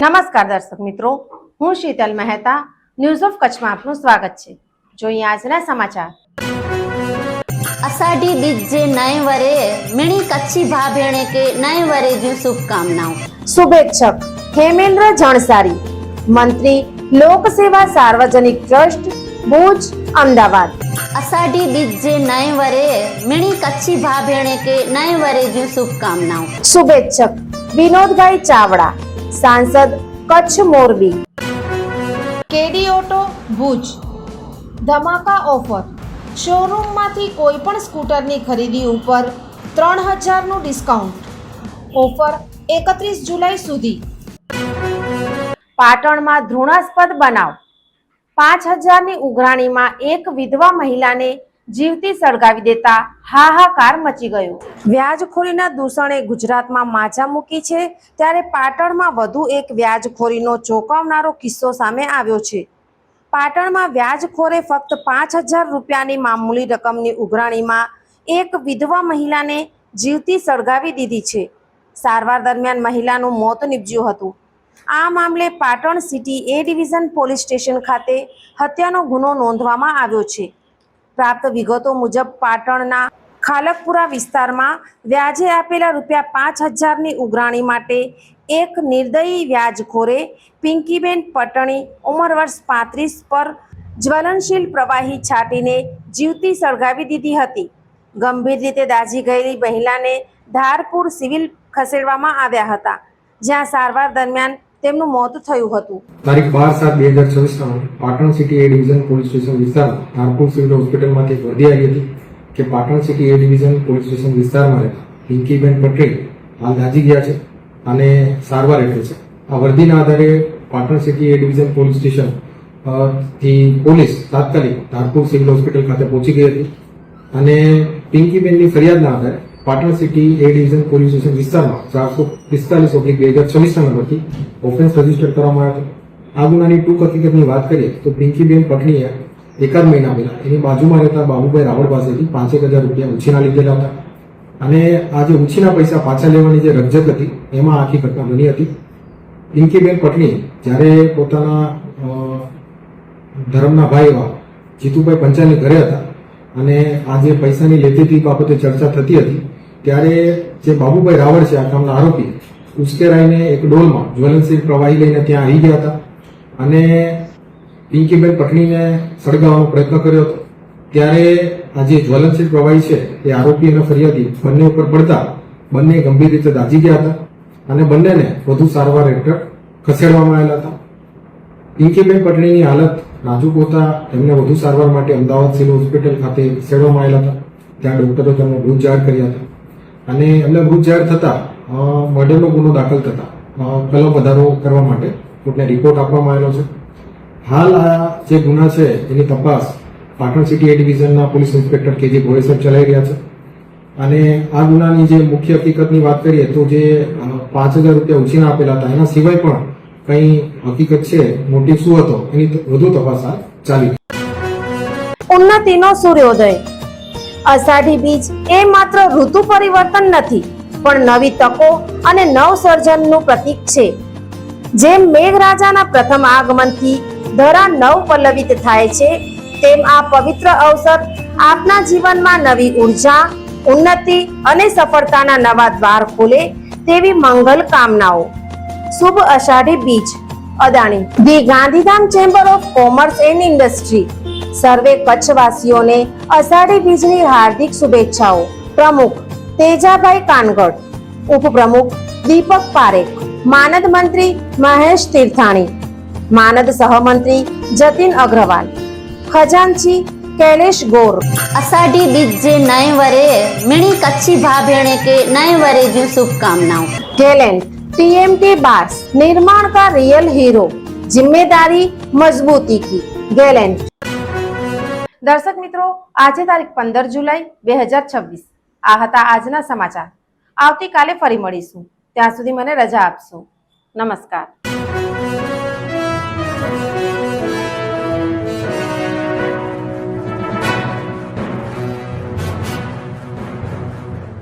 નમસ્કાર દર્શક મિત્રો, હું શીતલ મહેતા ન્યૂઝ ઓફ કચ્છમાં આપનું સ્વાગત છે। જોઈએ આજના સમાચાર। अषाढ़ी बीज जे नए वरे मिणी कच्छी भा भेणे के नए वरे जी शुभकामनाओं। शुभेच्छक हेमेंद्र जणसारी, मंत्री लोक सेवा सार्वजनिक ट्रस्ट भुज अमदावाद। अषाढ़ी बीज जे नए वरे मिणी कच्छी भा भेणे के नए वरे जी शुभकामनाओं। शुभेच्छक विनोद भाई चावड़ा, सांसद कच्छ मोरबी। केडी ऑटो भुज धमाका ऑफर, शोरूम मांथी कोईपण स्कूटरनी खरीदी उपर 3000 નું ડિસ્કાઉન્ટ। ઓફર 31 જુલાઈ સુધી। પાટણમાં ધૃણાસ્પદ બનાવ, 5000 ની ઉઘરાણીમાં એક વિધવા મહિલાને જીવતી સળગાવી દેતા હાહાકાર મચી ગયો। વ્યાજખોરીના દૂષણે ગુજરાતમાં માજા મૂકી છે, ત્યારે પાટણમાં વધુ એક વ્યાજખોરીનો ચોંકાવનારો કિસ્સો સામે આવ્યો છે। પાટણમાં વ્યાજખોરે ફક્ત 5000 રૂપિયાની મામૂલી રકમની ઉઘરાણીમાં એક વિધવા મહિલાને જીવતી સળગાવી દીધી છે। સારવાર દરમિયાન મહિલાનું મોત નીપજ્યું હતું। આ મામલે પાટણ સિટી એ ડિવિઝન પોલીસ સ્ટેશન ખાતે હત્યાનો ગુનો નોંધવામાં આવ્યો છે। પ્રાપ્ત વિગતો મુજબ પાટણના ખાલકપુરા વિસ્તારમાં વ્યાજે આપેલા રૂપિયા 5000ની ઉઘરાણી માટે એક નિર્દયી વ્યાજખોરે પિંકીબેન પટણી ઉંમર વર્ષ 35 પર જ્વલનશીલ પ્રવાહી છાંટીને જીવતી સળગાવી દીધી હતી। ગંભીર રીતે દાઝી ગયેલી મહિલાને ધારપુર સિવિલ ખસેડવામાં આવ્યા હતા, જ્યાં સારવાર દરમિયાન તેમનું મોત થયું હતું। તારીખ 12/7/2026 પાટણ સિટી એ ડિવિઝન પોલીસ સ્ટેશન વિસ્તારમાં ધારપુર સિવિલ હોસ્પિટલમાંથી એક વરદી આવી હતી કે પાટણ સિટી એ ડિવિઝન પોલીસ સ્ટેશન વિસ્તારમાં રહેતા પિંકીબેન પટેલ હાલ દાઝી ગયા છે અને સારવાર હેઠળ છે। આ વરદીના આધારે પાટણ સિટી એ ડિવિઝન પોલીસ સ્ટેશન થી પોલીસ તાત્કાલિક ધારપુર સિવિલ હોસ્પિટલ ખાતે પહોંચી ગઈ હતી અને પિંકીબેનની ફરિયાદના આધારે પાટણ સિટી એ ડિવિઝન પોલીસ સ્ટેશન વિસ્તારમાં 445/2026 નંબરથી ઓફેન્સ રજીસ્ટર કરવામાં આવ્યો હતો। આ ગુનાની ટૂંક હકીકતની વાત કરીએ તો પિંકીબેન પટણીએ એકાદ મહિના પહેલા એની બાજુમાં રહેતા બાબુભાઈ રાવળ પાસેથી 5000 રૂપિયા ઉછીના લીધેલા હતા અને આ જે ઉછીના પૈસા પાછા લેવાની જે રકજક હતી એમાં આખી ઘટના બની હતી। પિંકીબેન પટણી જ્યારે પોતાના ધર્મના ભાઈ એવા જીતુભાઈ પંચાલની ઘરે હતા અને આ જે પૈસાની લેતીથી બાબતે ચર્ચા થતી હતી ત્યારે જે બાબુભાઈ રાવળ છે આ કામના આરોપી ઉશ્કેરાઈને એક ડોલમાં જ્વલનશીલ પ્રવાહી લઈને ત્યાં આવી ગયા હતા અને પિંકીબેન પટણીને સળગાવવાનો પ્રયત્ન કર્યો હતો। ત્યારે આ જે જ્વલનશીલ પ્રવાહી છે એ આરોપી અને ફરિયાદી બંને ઉપર પડતા બંને ગંભીર રીતે દાઝી ગયા હતા અને બંનેને વધુ સારવાર હેઠળ ખસેડવામાં આવેલા હતા। પિંકીબેન પટણીની હાલત નાજુક હોતા તેમને વધુ સારવાર માટે અમદાવાદ સિવિલ હોસ્પિટલ ખાતે ખસેડવામાં આવેલા હતા। ત્યાં ડોક્ટરો તેમને મૃત જાહેર કર્યા હતા અને એમને મૃત જાહેર થતા મર્ડરનો ગુનો દાખલ થતા કલમ વધારો કરવા માટે કોર્ટને રિપોર્ટ આપવામાં આવેલો છે। હાલ આ જે ગુના છે એની તપાસ પાટણ સિટી એ ડિવિઝનના પોલીસ ઇન્સ્પેક્ટર કે જે ગોયસર ચલાવી રહ્યા છે અને આ ગુનાની જે મુખ્ય હકીકતની વાત કરીએ તો જે 5000 રૂપિયા ઉછીના આપેલા હતા એના સિવાય પણ કઈ હકીકત છે, મોટિવ શું હતો એની વધુ તપાસ ચાલી। ઉન્નતિનો સૂર્યોદય, અષાઢી બીજ એ માત્ર ઋતુ પરિવર્તન નથી પણ નવી તકો અને નવસર્જનનું પ્રતીક છે। જેમ મેઘરાજાના પ્રથમ આગમનથી ધરા નવ પલ્લવિત થાય છે, તેમ આ પવિત્ર અવસર આપના જીવનમાં નવી ઉર્જા, ઉન્નતિ અને સફળતાના નવા દ્વાર ખોલે તેવી મંગલ કામનાઓ। શુભ Ashadhi Bij. Adani the Gandhidham chamber of commerce and industry સર્વે કચ્છવાસીઓને અષાઢી બીજની હાર્દિક શુભેચ્છાઓ। પ્રમુખ તેજાભાઈ કાનગડ, ઉપપ્રમુખ દીપક પારેખ, માનદ મંત્રી મહેશ તીર્થાણી, માનદ સહમંત્રી જતીન અગ્રવાલ, ખજાનચી कैलेश गौर। अषाढ़ी बीज जे नए वरे मिणी कच्छी भा भेणे के नए वरे जी शुभकामनाओं। गैलेंट टीएमटी बार्स, निर्माण का रियल हीरो, जिम्मेदारी मजबूती की। गैलेंट। दर्शक मित्रों, आज तारीख 15 जुलाई 2026 आ हता आजना समाचार। आवती काले फरी मळीशुं, त्यां सुधी मने रजा आपशो। नमस्कार।